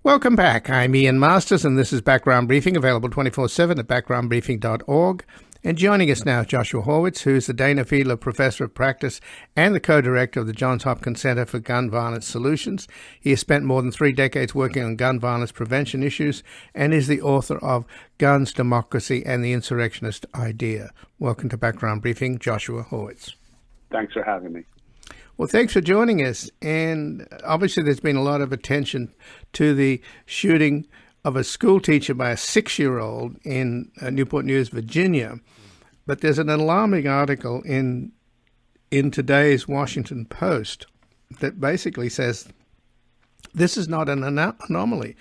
Welcome back. I'm Ian Masters, and this is Background Briefing, available 24/7 at backgroundbriefing.org. And joining us now, Joshua Horwitz, who's the Dana Feidler Professor of Practice and the co-director of the Johns Hopkins Center for Gun Violence Solutions. He has spent more than 3 decades working on gun violence prevention issues and is the author of Guns, Democracy, and the Insurrectionist Idea. Welcome to Background Briefing, Joshua Horwitz. Thanks for having me. Well, thanks for joining us. And obviously there's been a lot of attention to the shooting of a school teacher by a 6-year-old in Newport News, Virginia. But there's an alarming article in today's Washington Post that basically says this is not an anomaly.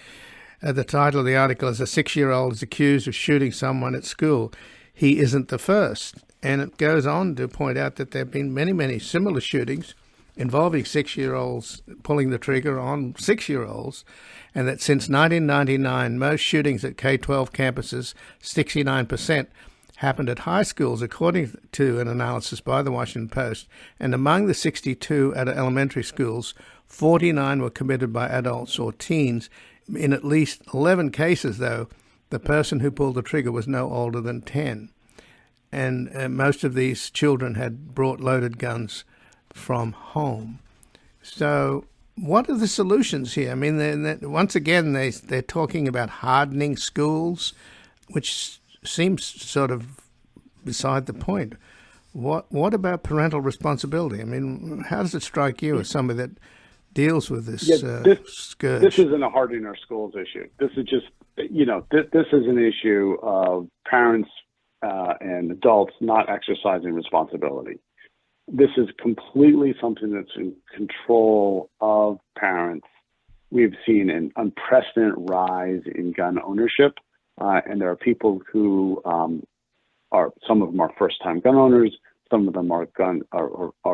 The title of the article is "A 6-year-old is accused of shooting someone at school. He isn't the first." And it goes on to point out that there have been many, many similar shootings involving 6-year-olds pulling the trigger on 6-year-olds, and that since 1999, most shootings at K-12 campuses, 69%, happened at high schools, according to an analysis by the Washington Post. And among the 62 at elementary schools, 49 were committed by adults or teens. In at least 11 cases, though, the person who pulled the trigger was no older than 10. And most of these children had brought loaded guns from home. So what are the solutions here? I mean, once again, they're talking about hardening schools, which seems sort of beside the point. What about parental responsibility? I mean, how does it strike you as somebody that deals with this scourge? This isn't a hardening our schools issue. This is just, this is an issue of parents and adults not exercising responsibility. This is completely something that's in control of parents. We've seen an unprecedented rise in gun ownership, and there are people who some of them are first-time gun owners, some of them are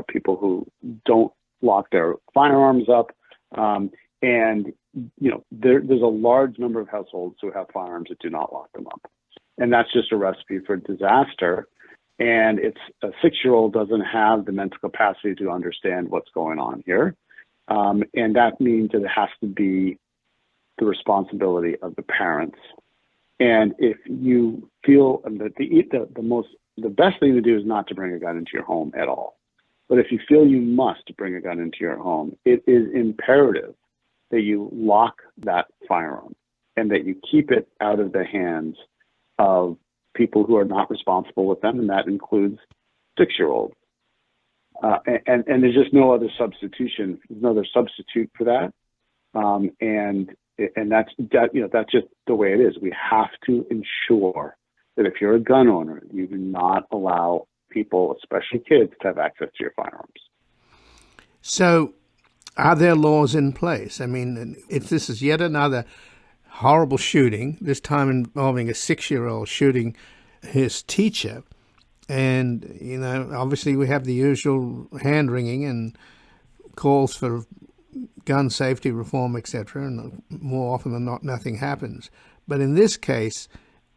people who don't lock their firearms up, and there's a large number of households who have firearms that do not lock them up, and that's just a recipe for disaster. And it's a 6-year-old doesn't have the mental capacity to understand what's going on here. And that means that it has to be the responsibility of the parents. And if you feel that the best thing to do is not to bring a gun into your home at all. But if you feel you must bring a gun into your home, it is imperative that you lock that firearm and that you keep it out of the hands of people who are not responsible with them, and that includes 6-year-olds. And there's just no other substitution. There's no other substitute for that. And that's just the way it is. We have to ensure that if you're a gun owner, you do not allow people, especially kids, to have access to your firearms. So, are there laws in place? I mean, if this is yet another horrible shooting, this time involving a 6-year-old shooting his teacher. And, obviously we have the usual hand-wringing and calls for gun safety reform, etc., and more often than not, nothing happens. But in this case,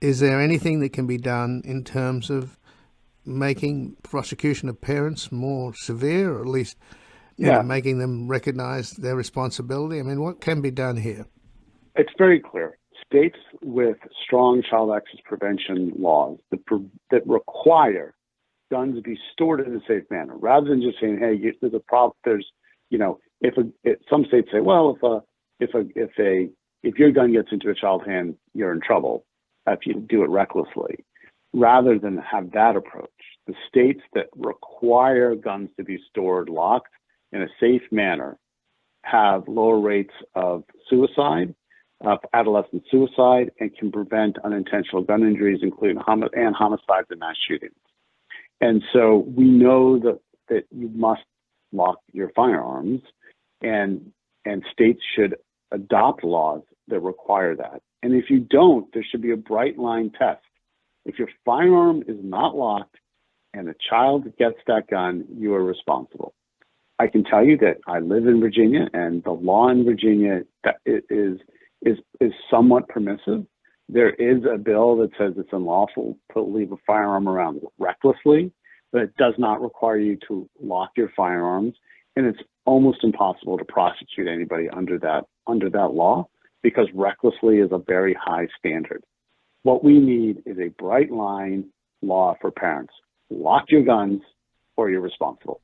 is there anything that can be done in terms of making prosecution of parents more severe, or at least making them recognize their responsibility? I mean, what can be done here? It's very clear. States with strong child access prevention laws that require guns to be stored in a safe manner, rather than just saying, "Hey, there's a problem." Some states say, "Well, if your gun gets into a child's hand, you're in trouble if you do it recklessly." Rather than have that approach, the states that require guns to be stored locked in a safe manner have lower rates of suicide, adolescent suicide, and can prevent unintentional gun injuries, including homicides and mass shootings. And so we know that you must lock your firearms, and states should adopt laws that require that. And if you don't, there should be a bright line test. If your firearm is not locked and a child gets that gun, you are responsible. I can tell you that I live in Virginia, and the law in Virginia is somewhat permissive. There is a bill that says it's unlawful to leave a firearm around recklessly, but it does not require you to lock your firearms, and it's almost impossible to prosecute anybody under that law. because recklessly is a very high standard. What we need is a bright line law for parents. Lock your guns or you're responsible.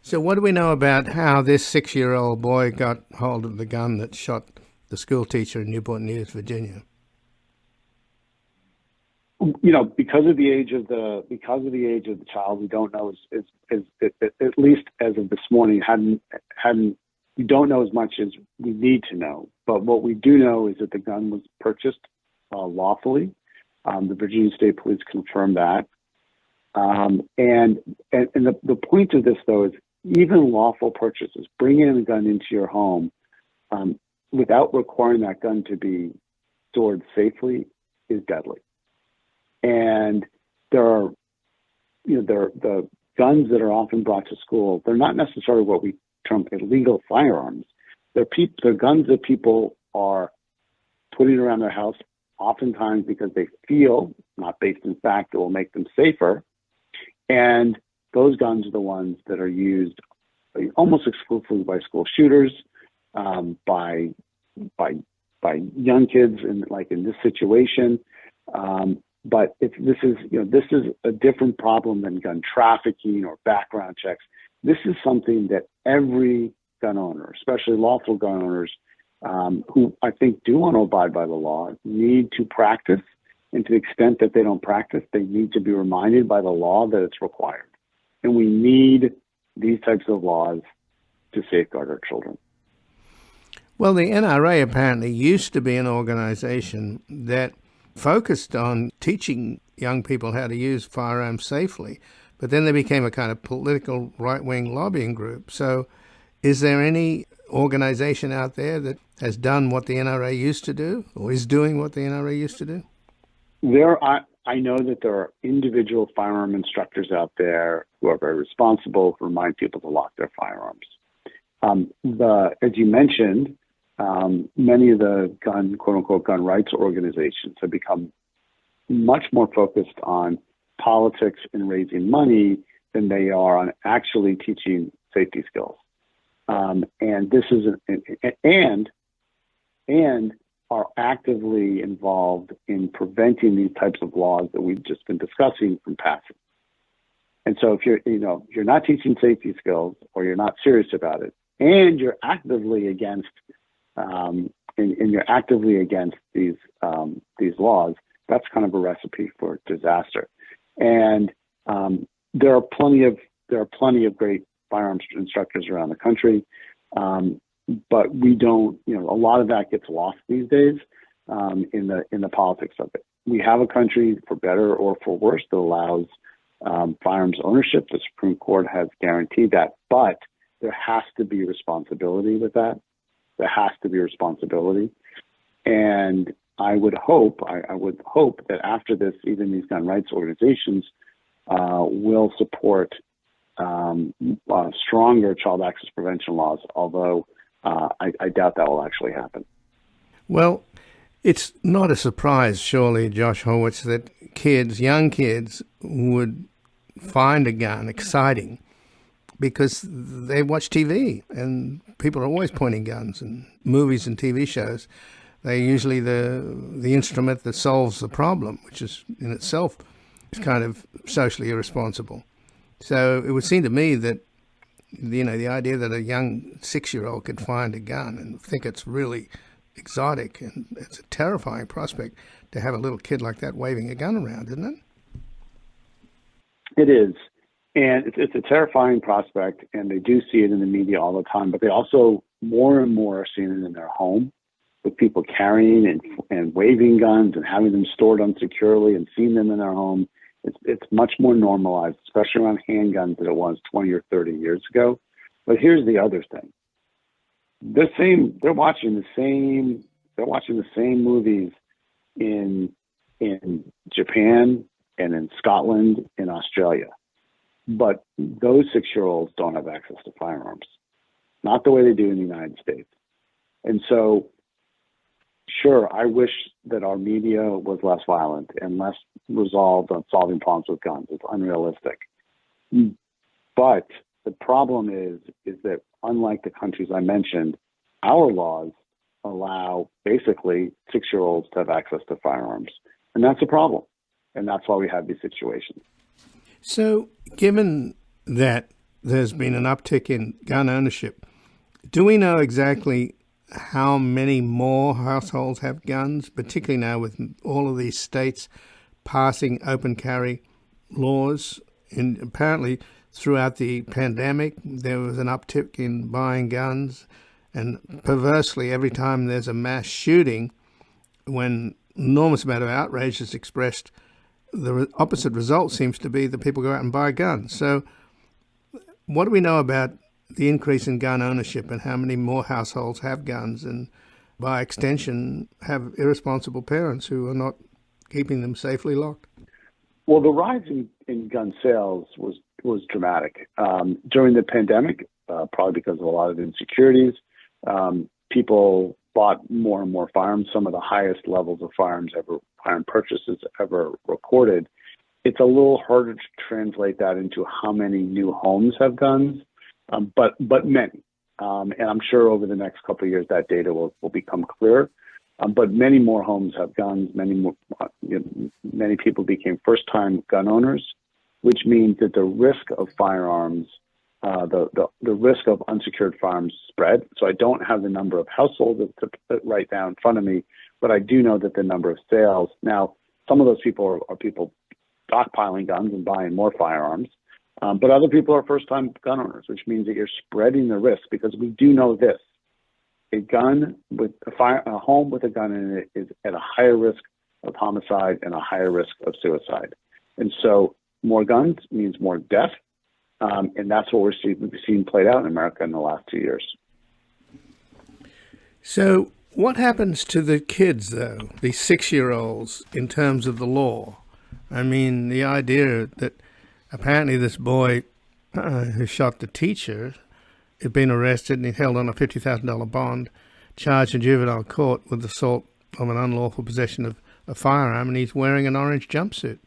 So what do we know about how this 6-year-old boy got hold of the gun that shot the school teacher in Newport News, Virginia? Because of the age of the child, we don't know at least as of this morning, we don't know as much as we need to know. But what we do know is that the gun was purchased lawfully. The Virginia State Police confirmed that. And the point of this, though, is even lawful purchases, bringing a gun into your home without requiring that gun to be stored safely, is deadly. And the guns that are often brought to school, they're not necessarily what we term illegal firearms. They're guns that people are putting around their house, oftentimes because they feel, not based in fact, it will make them safer. And those guns are the ones that are used almost exclusively by school shooters, by young kids, in this situation. But this is a different problem than gun trafficking or background checks. This is something that every gun owner, especially lawful gun owners, who I think do want to abide by the law, need to practice. And to the extent that they don't practice, they need to be reminded by the law that it's required. And we need these types of laws to safeguard our children. Well, the NRA apparently used to be an organization that focused on teaching young people how to use firearms safely, but then they became a kind of political right-wing lobbying group. So is there any organization out there that has done what the NRA used to do, or is doing what the NRA used to do? I know that there are individual firearm instructors out there who are very responsible to remind people to lock their firearms. As you mentioned, many of the quote-unquote gun rights organizations have become much more focused on politics and raising money than they are on actually teaching safety skills. And are actively involved in preventing these types of laws that we've just been discussing from passing. And so if you're not teaching safety skills, or you're not serious about it, and you're actively against these laws, that's kind of a recipe for disaster. And there are plenty of great firearms instructors around the country, but we don't. A lot of that gets lost these days in the politics of it. We have a country, for better or for worse, that allows firearms ownership. The Supreme Court has guaranteed that, but there has to be responsibility with that. There has to be responsibility. And I would hope that after this, even these gun rights organizations will support stronger child access prevention laws, although I doubt that will actually happen. Well, it's not a surprise, surely, Josh Horwitz, that young kids would find a gun exciting because they watch TV and people are always pointing guns in movies and TV shows. They're usually the instrument that solves the problem, which is in itself is kind of socially irresponsible. So it would seem to me that, the idea that a young 6-year-old could find a gun and think it's really exotic, and it's a terrifying prospect to have a little kid like that waving a gun around, isn't it? It is. And it's a terrifying prospect, and they do see it in the media all the time, but they also more and more are seeing it in their home, with people carrying and waving guns and having them stored unsecurely and seeing them in their home. It's much more normalized, especially around handguns, than it was 20 or 30 years ago. But here's the other thing. They're watching the same movies in Japan and in Scotland and Australia. But those 6-year-olds don't have access to firearms, not the way they do in the United States. And so, sure, I wish that our media was less violent and less resolved on solving problems with guns. It's unrealistic. But the problem is that unlike the countries I mentioned, our laws allow basically 6-year-olds to have access to firearms. And that's a problem. And that's why we have these situations. So, given that there's been an uptick in gun ownership, do we know exactly how many more households have guns, particularly now with all of these states passing open carry laws? And apparently, throughout the pandemic, there was an uptick in buying guns. And perversely, every time there's a mass shooting, when enormous amount of outrage is expressed, the opposite result seems to be that people go out and buy guns. So what do we know about the increase in gun ownership and how many more households have guns and, by extension, have irresponsible parents who are not keeping them safely locked? Well, the rise in gun sales was dramatic. During the pandemic, probably because of a lot of insecurities, people bought more and more firearms, some of the highest levels of firearm purchases ever recorded. It's a little harder to translate that into how many new homes have guns, but many. And I'm sure over the next couple of years that data will become clearer. But many more homes have guns. Many people became first-time gun owners, which means that the risk of firearms, the risk of unsecured firearms spread. So I don't have the number of households to put right down in front of me, but I do know that the number of sales. Now, some of those people are people stockpiling guns and buying more firearms, but other people are first-time gun owners, which means that you're spreading the risk, because we do know this: a home with a gun in it is at a higher risk of homicide and a higher risk of suicide. And so more guns means more death. And that's what we've seen played out in America in the last 2 years. So what happens to the kids, though, the 6-year-olds, in terms of the law? I mean, the idea that apparently this boy who shot the teacher had been arrested and he held on a $50,000 bond, charged in juvenile court with assault of an unlawful possession of a firearm, and he's wearing an orange jumpsuit.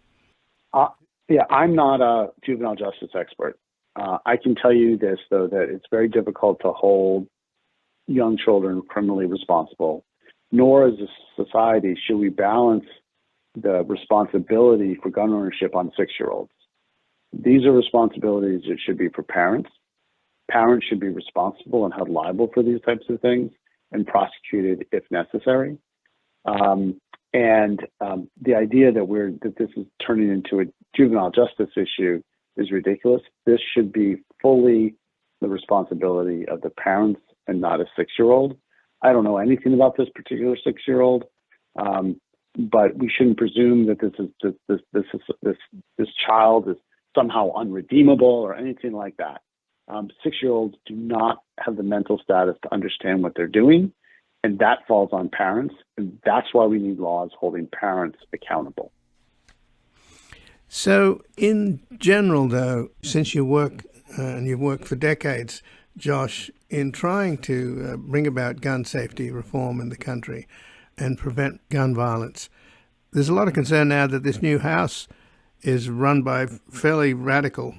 Yeah, I'm not a juvenile justice expert. I can tell you this, though, that it's very difficult to hold young children criminally responsible, nor as a society should we balance the responsibility for gun ownership on 6-year-olds. These are responsibilities that should be for parents. Parents should be responsible and held liable for these types of things and prosecuted if necessary. The idea that this is turning into a juvenile justice issue is ridiculous. This should be fully the responsibility of the parents and not a 6-year-old. I don't know anything about this particular 6-year-old, but we shouldn't presume that this child is somehow unredeemable or anything like that. 6-year-olds do not have the mental status to understand what they're doing, and that falls on parents, and that's why we need laws holding parents accountable. So in general, though, since you work, and you've worked for decades, Josh, in trying to bring about gun safety reform in the country and prevent gun violence, there's a lot of concern now that this new House is run by fairly radical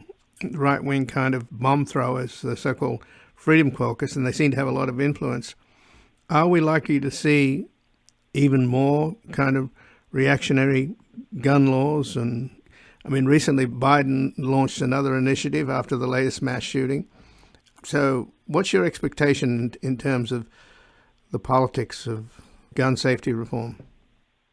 right-wing kind of bomb throwers, the so-called Freedom Caucus, and they seem to have a lot of influence. Are we likely to see even more kind of reactionary gun laws? And I mean, recently Biden launched another initiative after the latest mass shooting. So what's your expectation in terms of the politics of gun safety reform?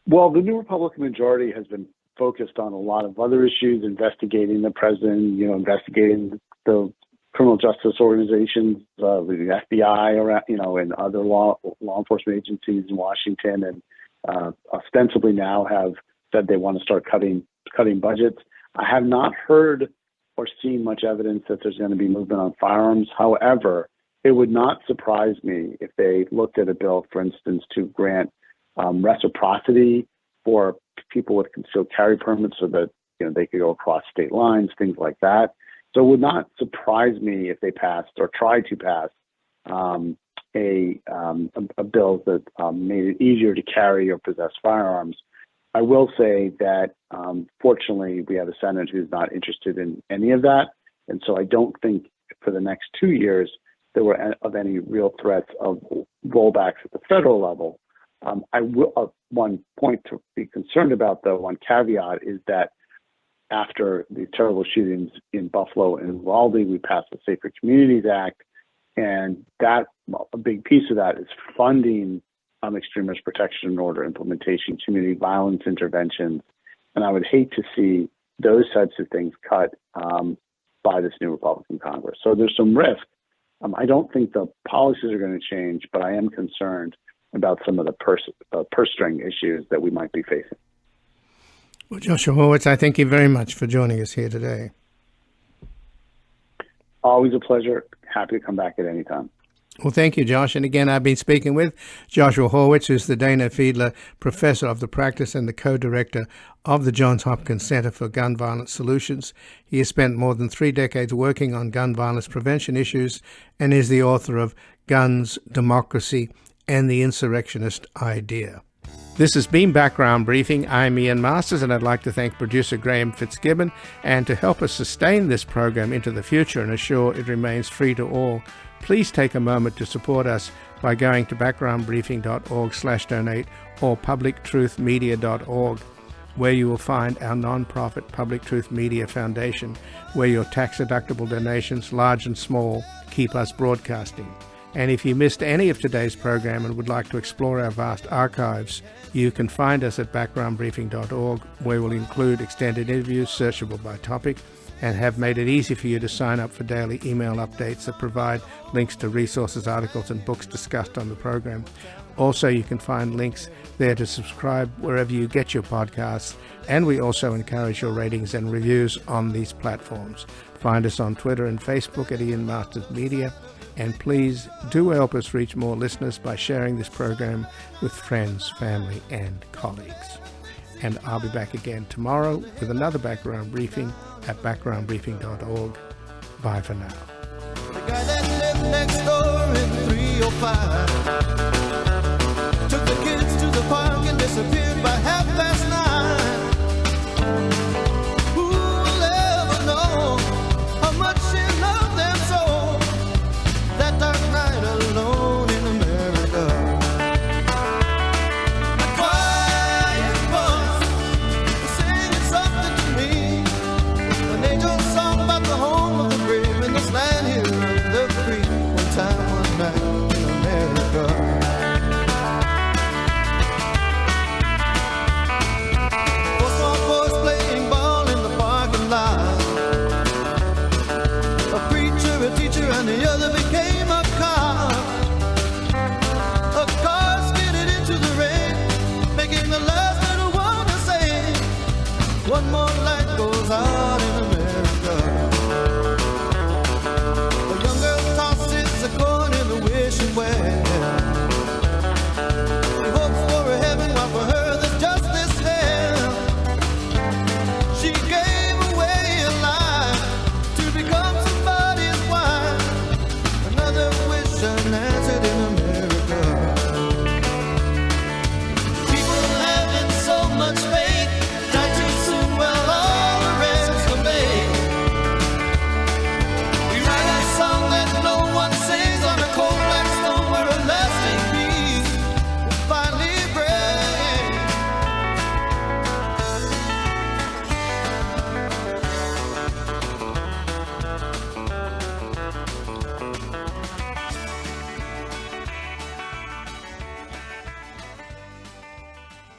Well, the new Republican majority has been focused on a lot of other issues, investigating the president, investigating the criminal justice organizations, the FBI, and other law enforcement agencies in Washington, and ostensibly now have said they want to start cutting budgets. I have not heard or seen much evidence that there's going to be movement on firearms. However, it would not surprise me if they looked at a bill, for instance, to grant reciprocity for people with concealed carry permits, so that they could go across state lines, things like that. So it would not surprise me if they passed or tried to pass a bill that made it easier to carry or possess firearms. I will say that fortunately we have a Senate who's not interested in any of that, and so I don't think for the next 2 years there were of any real threats of rollbacks at the federal level. One point to be concerned about, though, one caveat, is that after the terrible shootings in Buffalo and Uvalde, we passed the Safer Communities Act, and that a big piece of that is funding extremist protection and order implementation, community violence interventions, and I would hate to see those types of things cut by this new Republican Congress. So there's some risk. I don't think the policies are going to change, but I am concerned about some of the purse string issues that we might be facing. Well, Joshua Horwitz, I thank you very much for joining us here today. Always a pleasure. Happy to come back at any time. Well, thank you, Josh. And again, I've been speaking with Joshua Horwitz, who's the Dana Feidler Professor of the Practice and the co-director of the Johns Hopkins Center for Gun Violence Solutions. He has spent more than 3 decades working on gun violence prevention issues and is the author of Guns, Democracy, and the Insurrectionist Idea. This has been Background Briefing. I'm Ian Masters, and I'd like to thank producer Graham Fitzgibbon. And to help us sustain this program into the future and assure it remains free to all, please take a moment to support us by going to backgroundbriefing.org/donate or publictruthmedia.org, where you will find our non-profit Public Truth Media Foundation, where your tax-deductible donations, large and small, keep us broadcasting. And if you missed any of today's program and would like to explore our vast archives, you can find us at backgroundbriefing.org, where we'll include extended interviews searchable by topic, and have made it easy for you to sign up for daily email updates that provide links to resources, articles, and books discussed on the program. Also, you can find links there to subscribe wherever you get your podcasts, and we also encourage your ratings and reviews on these platforms. Find us on Twitter and Facebook at Ian Masters Media, and please do help us reach more listeners by sharing this program with friends, family, and colleagues. And I'll be back again tomorrow with another Background Briefing at backgroundbriefing.org. Bye for now. The guy that lived next door in 305 took the kids to the park and disappeared by half